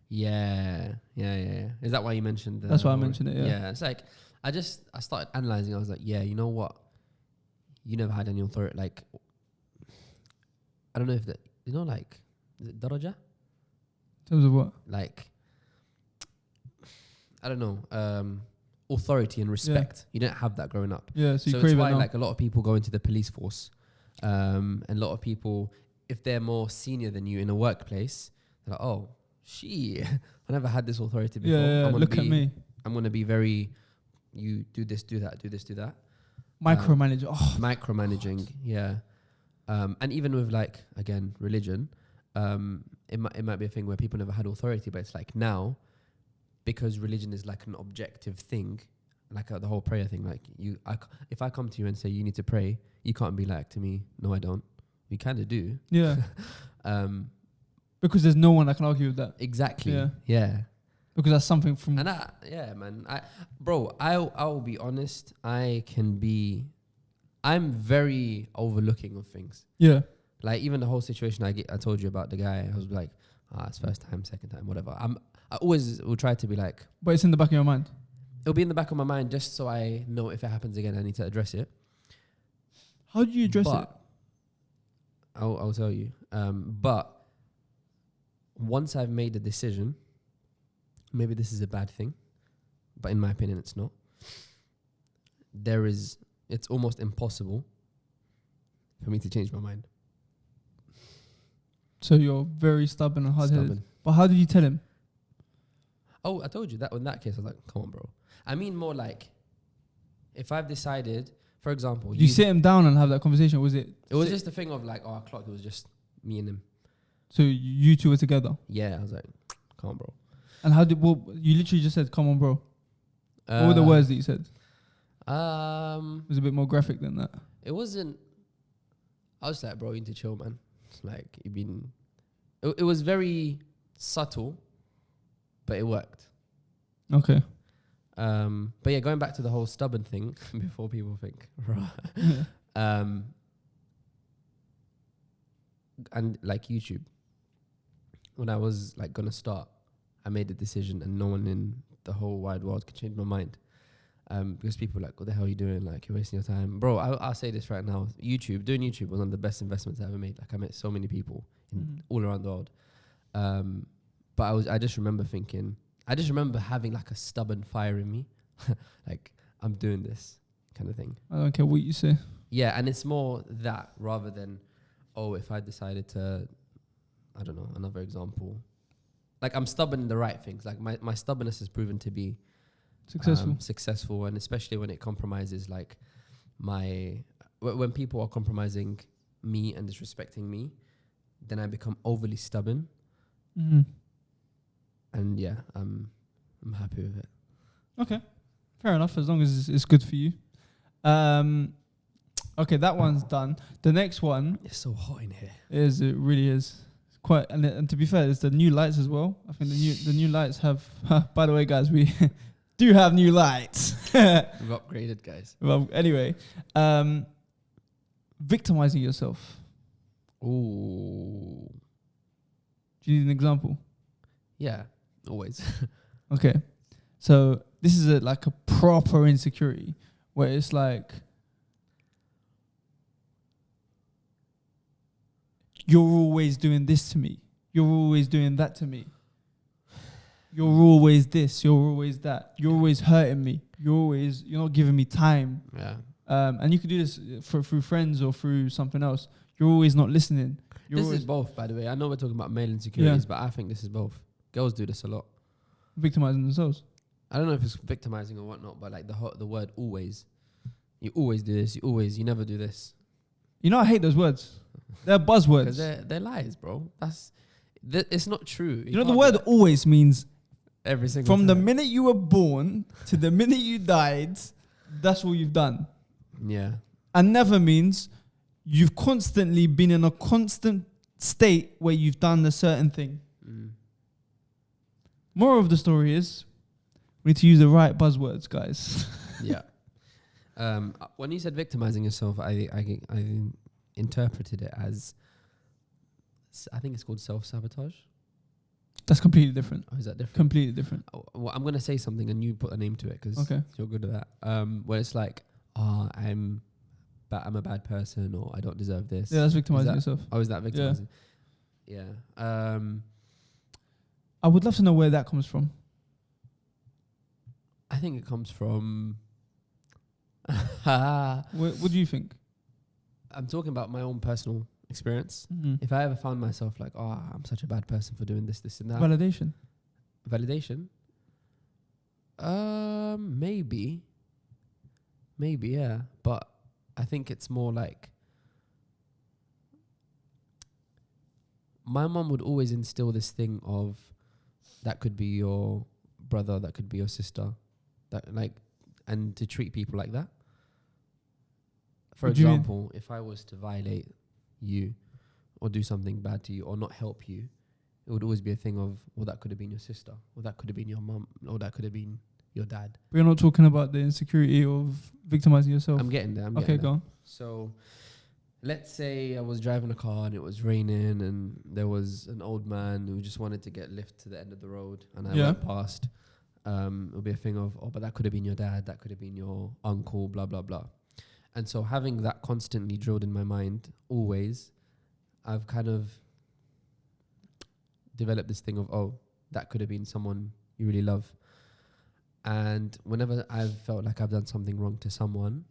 Yeah. Is that why you mentioned that? That's why I mentioned it, yeah. Yeah, it's like, I started analyzing. I was like, yeah, you know what? You never had any authority. Like, I don't know if that, like, is it daraja? In terms of what? Like, I don't know, authority and respect. You didn't have that growing up. Yeah, so you So crave it's it why now. like a lot of people go into the police force. And a lot of people, if they're more senior than you in a workplace, they're like, oh, I never had this authority before. Yeah, look at me. I'm going to be very, you do this, do that, do this, do that. Micromanage. Micromanaging, yeah. And even with like, again, religion, it might be a thing where people never had authority, but it's like now, because religion is like an objective thing, like the whole prayer thing, like if I come to you and say you need to pray, you can't be like to me, no, I don't. You kind of do. Yeah. Because there's no one that can argue with that. Exactly. Yeah. Yeah. Because that's something from... And I'll be honest. I'm very overlooking of things. Yeah. Like even the whole situation I told you about the guy, I was like, it's first time, second time, whatever. I always will try to be like... But it's in the back of your mind. It'll be in the back of my mind just so I know if it happens again, I need to address it. How do you address it? I'll tell you. But once I've made a decision, maybe this is a bad thing, but in my opinion, it's not. It's almost impossible for me to change my mind. So you're very stubborn and hard-headed. Stubborn. But how did you tell him? Oh, I told you that in that case, I was like, come on, bro. I mean more like, if I've decided, for example... You sit him down and have that conversation, was it? It was just a thing of like, oh, clock, it was just me and him. So you two were together? Yeah, I was like, come on, bro. And you literally just said, come on, bro. What were the words that you said? It was a bit more graphic than that. It wasn't... I was like, bro, you need to chill, man. It's like, you've been... It was very subtle, but it worked. Okay. But yeah, going back to the whole stubborn thing, before people think, right. And like YouTube, when I was like gonna start, I made a decision and no one in the whole wide world could change my mind. Because people were like, what the hell are you doing? Like, you're wasting your time. Bro, I'll say this right now. Doing YouTube was one of the best investments I ever made. Like, I met so many people all around the world. But I just remember having like a stubborn fire in me. Like, I'm doing this kind of thing. I don't care what you say. Yeah, and it's more that rather than, oh, if I decided to, I don't know, another example. Like, I'm stubborn in the right things. Like, my stubbornness has proven to be successful, and especially when it compromises like when people are compromising me and disrespecting me, then I become overly stubborn. And yeah, I'm happy with it. Okay, fair enough, as long as it's good for you. Okay, that one's done. The next one, it's so hot in here. It really is. It's quite, and to be fair, it's the new lights as well. I think the new lights have by the way, guys, we do have new lights. We've upgraded, guys. Well, anyway, victimizing yourself. Ooh. Do you need an example? Yeah, always. Okay. So this is like a proper insecurity where it's like you're always doing this to me. You're always doing that to me. You're always this, you're always that. You're always hurting me. You're not giving me time. Yeah. And you could do this through friends or through something else. You're always not listening. This is both, by the way. I know we're talking about male insecurities, but I think this is both. Girls do this a lot. Victimizing themselves. I don't know if it's victimizing or whatnot, but like the word always. You always do this. You never do this. You know, I hate those words. They're buzzwords. Because they're lies, bro. It's not true. You know, the word always means every single from time. the minute you were born to the minute you died, that's all you've done. Yeah. And never means you've constantly been in a constant state where you've done a certain thing. Moral of the story is we need to use the right buzzwords, guys. Yeah. When you said victimizing yourself, I interpreted it as, I think it's called self-sabotage. That's completely different. Oh, is that different? Completely different. Well, I'm going to say something and you put a name to it because you're good at that. Where it's like, I'm a bad person or I don't deserve this. Yeah, that's victimizing yourself. Oh, is that victimizing? Yeah. I would love to know where that comes from. I think it comes from... What do you think? I'm talking about my own personal experience. If I ever found myself like, I'm such a bad person for doing this, this and that. Validation. Maybe, yeah. But I think it's more like my mom would always instill this thing of that could be your brother, that could be your sister, that like, and to treat people like that. For example, if I was to violate you or do something bad to you or not help you, it would always be a thing of, well, that could have been your sister, or that could have been your mum, or that could have been your dad. We're not talking about the insecurity of victimizing yourself. I'm getting there. Okay, go on. So let's say I was driving a car and it was raining and there was an old man who just wanted to get lift to the end of the road and I went past. It would be a thing of, but that could have been your dad, that could have been your uncle, blah, blah, blah. And so having that constantly drilled in my mind, always, I've kind of develop this thing of, oh, that could have been someone you really love. And whenever I've felt like I've done something wrong to someone,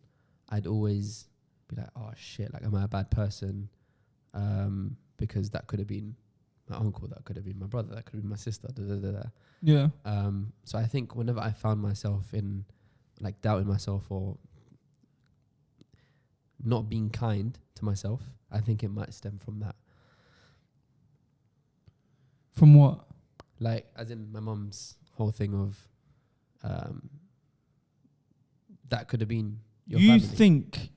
I'd always be like, oh shit, like, am I a bad person? Because that could have been my uncle, that could have been my brother, that could have been my sister, da, da, da, da. Yeah. So I think whenever I found myself in like doubting myself or not being kind to myself, I think it might stem from that. From what? Like, as in my mum's whole thing of that could have been your You family. think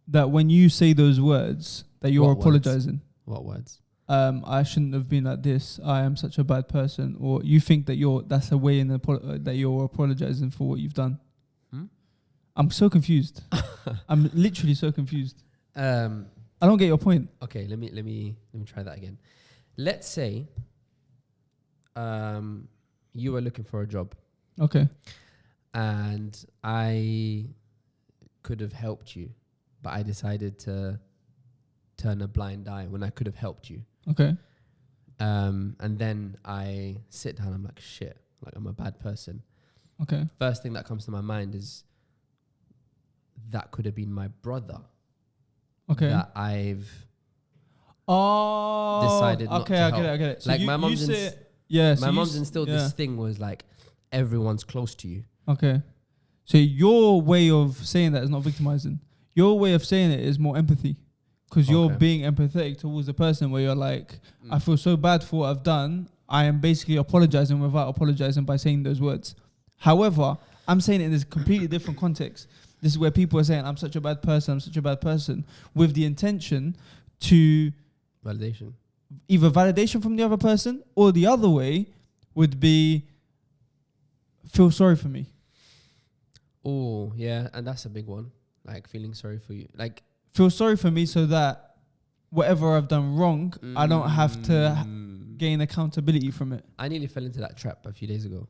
that when you say those words that you're What words? apologizing? What words? I shouldn't have been like this. I am such a bad person. Or you think that that's a way in that you're apologizing for what you've done. I'm so confused. I'm literally so confused. I don't get your point. Okay, let me try that again. Let's say you were looking for a job. Okay. And I could have helped you, but I decided to turn a blind eye when I could have helped you. Okay. And then I sit down, I'm like, shit, like, I'm a bad person. Okay. First thing that comes to my mind is that could have been my brother. Okay. That I've decided not to I help. get it. So Like, you, my mum's my mum's instilled this thing was like, everyone's close to you. Okay. So your way of saying that is not victimizing. Your way of saying it is more empathy. Because you're being empathetic towards the person where you're like, I feel so bad for what I've done. I am basically apologizing without apologizing by saying those words. However, I'm saying it in this completely different context. This is where people are saying, I'm such a bad person, with the intention to Validation. either validation from the other person, or the other way would be feel sorry for me. Oh, yeah. And that's a big one. Like, feeling sorry for you. Like, Feel sorry for me so that whatever I've done wrong, I don't have to gain accountability from it. I nearly fell into that trap a few days ago.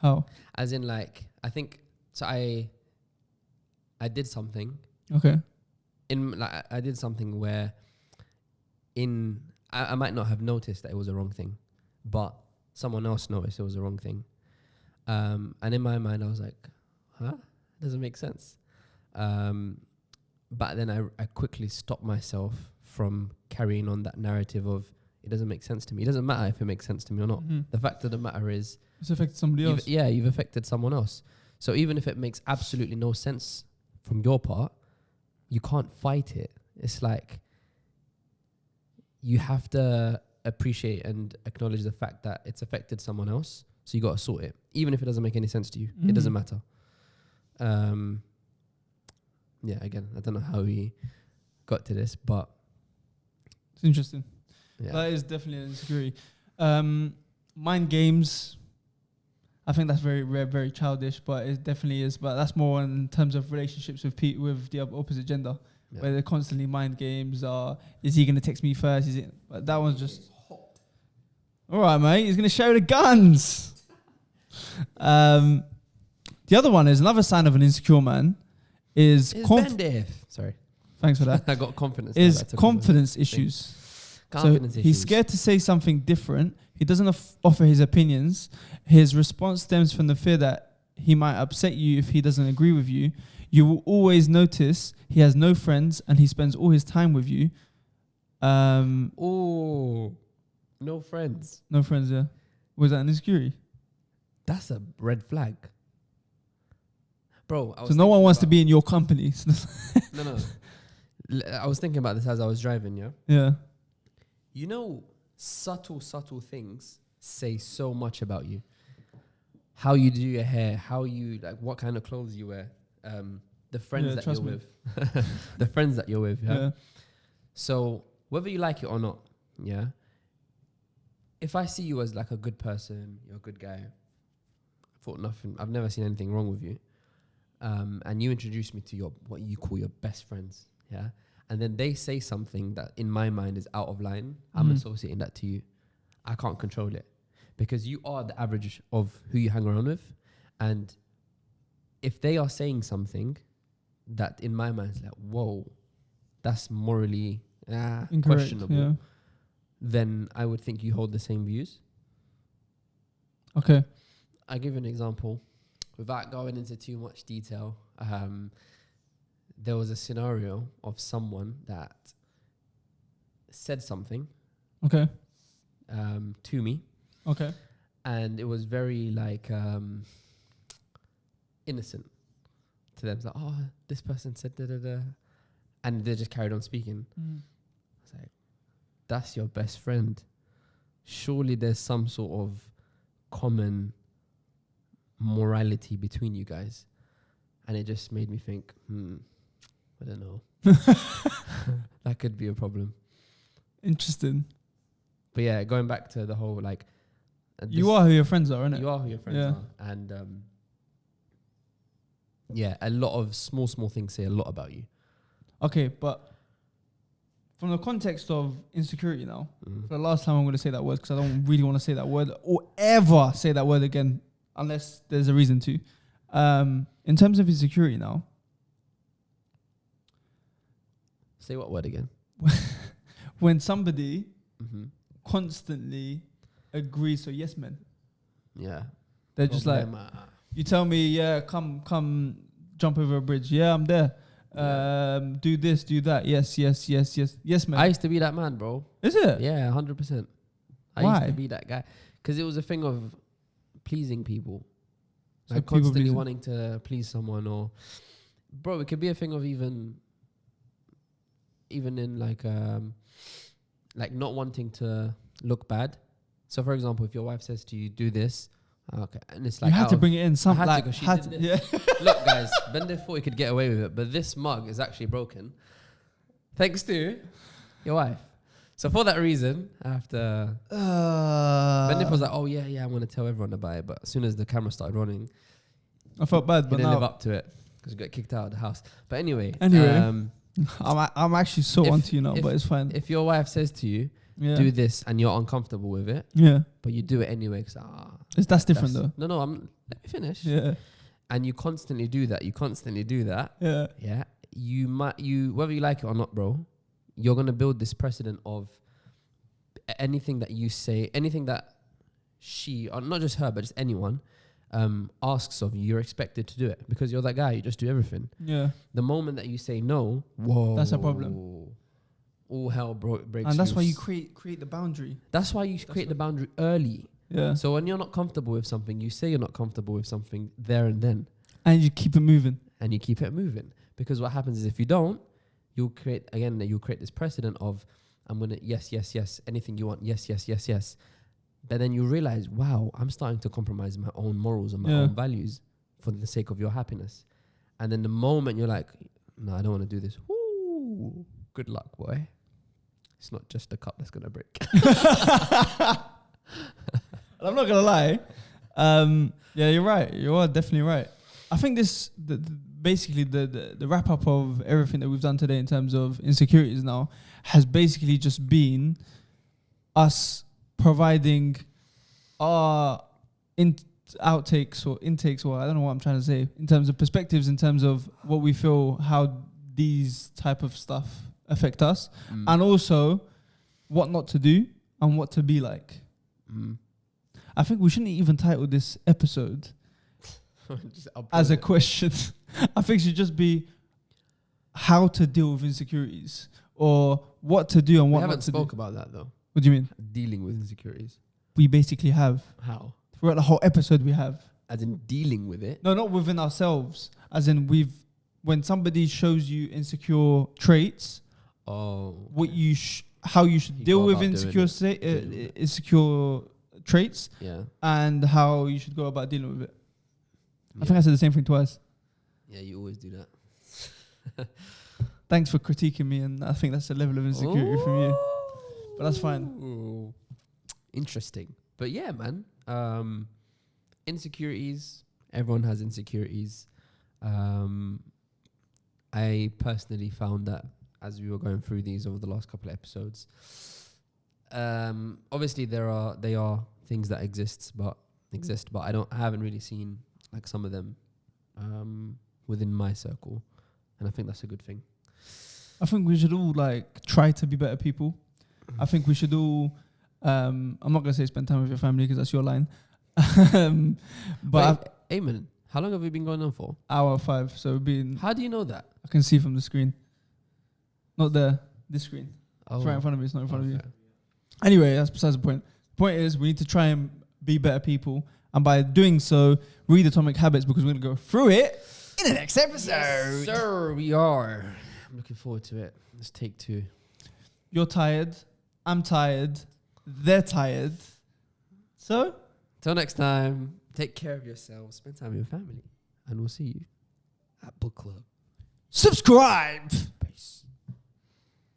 How? As in, like, I think, so I did something. Okay. I did something where I might not have noticed that it was a wrong thing, but someone else noticed it was a wrong thing. And in my mind, I was like, huh? Doesn't make sense. But then I quickly stopped myself from carrying on that narrative of, it doesn't make sense to me. It doesn't matter if it makes sense to me or not. Mm-hmm. The fact of the matter is, It's affected somebody else. you've affected someone else. So even if it makes absolutely no sense from your part, you can't fight it. It's like, you have to appreciate and acknowledge the fact that it's affected someone else. So you got to sort it. Even if it doesn't make any sense to you, it doesn't matter. Yeah, again, I don't know how we got to this, but It's interesting. yeah. That is definitely an insecurity. Mind games, I think that's very rare, very childish, but it definitely is. But that's more in terms of relationships with with the opposite gender, where they're constantly mind games. Is he going to text me first? Is it? But that one's just hot. All right, mate. He's going to show the guns. The other one is another sign of an insecure man. Sorry. Thanks for that. I got confidence. Is confidence issues. Confidence So issues. he's scared to say something different. He doesn't offer his opinions. His response stems from the fear that he might upset you if he doesn't agree with you. You will always notice he has no friends and he spends all his time with you. Oh, no friends. No friends, yeah. Was that an insecurity? That's a red flag. Bro, So no one wants to be in your company. No. I was thinking about this as I was driving, yeah? Yeah. You know, subtle things say so much about you. How you do your hair, how you, like, what kind of clothes you wear, the friends that you're with. The friends that you're with, yeah? So, whether you like it or not, yeah? If I see you as, like, a good person, you're a good guy, I've never seen anything wrong with you, and you introduce me to what you call your best friends, yeah? And then they say something that in my mind is out of line. I'm associating that to you. I can't control it because you are the average of who you hang around with. And if they are saying something that in my mind is like, whoa, that's morally questionable, then I would think you hold the same views. Okay. I'll give you an example. Without going into too much detail, there was a scenario of someone that said something Okay. To me, Okay. and it was very like innocent to them. It's like, oh, this person said da da da, and they just carried on speaking. It's like, that's your best friend. Surely there's some sort of common morality between you guys. And it just made me think, I don't know. That could be a problem. Interesting. But yeah, going back to the whole like... you are who your friends are, innit? You are who your friends are. And yeah, a lot of small things say a lot about you. Okay, but from the context of insecurity now, for the last time I'm going to say that word because I don't really want to say that word or ever say that word again unless there's a reason to. In terms of insecurity now. Say what word again? When somebody constantly agrees, so yes men. Yeah. They're just like, you tell me, yeah, come jump over a bridge. Yeah, I'm there. Do this, do that. Yes, man. I used to be that man, bro. Is it? Yeah, 100%. I Why? used to be that guy. Because it was a thing of pleasing people. So Like people constantly pleasing. wanting to please someone or... Bro, it could be a thing of even in like not wanting to look bad. So for example, if your wife says to you, do this, okay, and it's like... You had to bring it in. Some I had like, to, 'cause she had did to, yeah. Look, guys, Bender thought he could get away with it, but this mug is actually broken. Thanks to your wife. So for that reason, I have to... Bender was like, oh, yeah, I'm going to tell everyone about it. But as soon as the camera started running, I felt bad, he but didn't now live up to it because he got kicked out of the house. But anyway. I'm actually so onto you now, but it's fine. If your wife says to you, Yeah. do this, and you're uncomfortable with it, Yeah. but you do it anyway because... That's different though. No, let me finish. Yeah. And you constantly do that. Yeah. Yeah. You whether you like it or not, bro, you're gonna build this precedent of anything that you say, anything that she, or not just her, but just anyone, asks of you, you're expected to do it because you're that guy. You just do everything. Yeah. The moment that you say no, whoa, That's a problem. All hell breaks And that's why loose. you create the boundary. That's why you create the boundary early. Yeah. So when you're not comfortable with something, you say you're not comfortable with something there and then. And you keep it moving. And you keep it moving. Because what happens is if you don't, you'll create this precedent of, I'm going to, yes, anything you want, yes. But then you realize, wow, I'm starting to compromise my own morals and my own values for the sake of your happiness. And then the moment you're like, no, I don't want to do this. Ooh, good luck, boy. It's not just the cup that's going to break. I'm not gonna lie. Yeah, you're right. You are definitely right. I think basically the wrap up of everything that we've done today in terms of insecurities now has basically just been us providing our outtakes or intakes, or I don't know what I'm trying to say, in terms of perspectives, in terms of what we feel, how these type of stuff affect us, and also what not to do and what to be like. I think we shouldn't even title this episode as a question. I think it should just be how to deal with insecurities or what to do and what not to do. We haven't spoke about that though. What do you mean? Dealing with insecurities. We basically have. How? Throughout the whole episode we have. As in dealing with it? No, not within ourselves. As in when somebody shows you insecure traits, what you how you should deal with insecure traits, and how you should go about dealing with it. I think I said the same thing twice. Yeah, you always do that. Thanks for critiquing me, and I think that's a level of insecurity from you. But that's fine. Interesting. But yeah, man. Insecurities. Everyone has insecurities. I personally found that as we were going through these over the last couple of episodes, obviously they are things that exist, but I haven't really seen like some of them within my circle, and I think that's a good thing. I think we should all like try to be better people. I think we should all. I'm not gonna say spend time with your family because that's your line. But Wait, Eamon, how long have we been going on for? hour 5, so we've been. How do you know that? I can see from the screen. Not there. This screen. Oh, It's right in front of me. It's not in front of you. okay. Anyway, that's besides the point. The point is we need to try and be better people. And by doing so, read Atomic Habits because we're going to go through it in the next episode. Yes, sir, we are. I'm looking forward to it. Let's take 2. You're tired. I'm tired. They're tired. So, Till next time, take care of yourselves, spend time with your family, and we'll see you at book club. subscribe. Peace.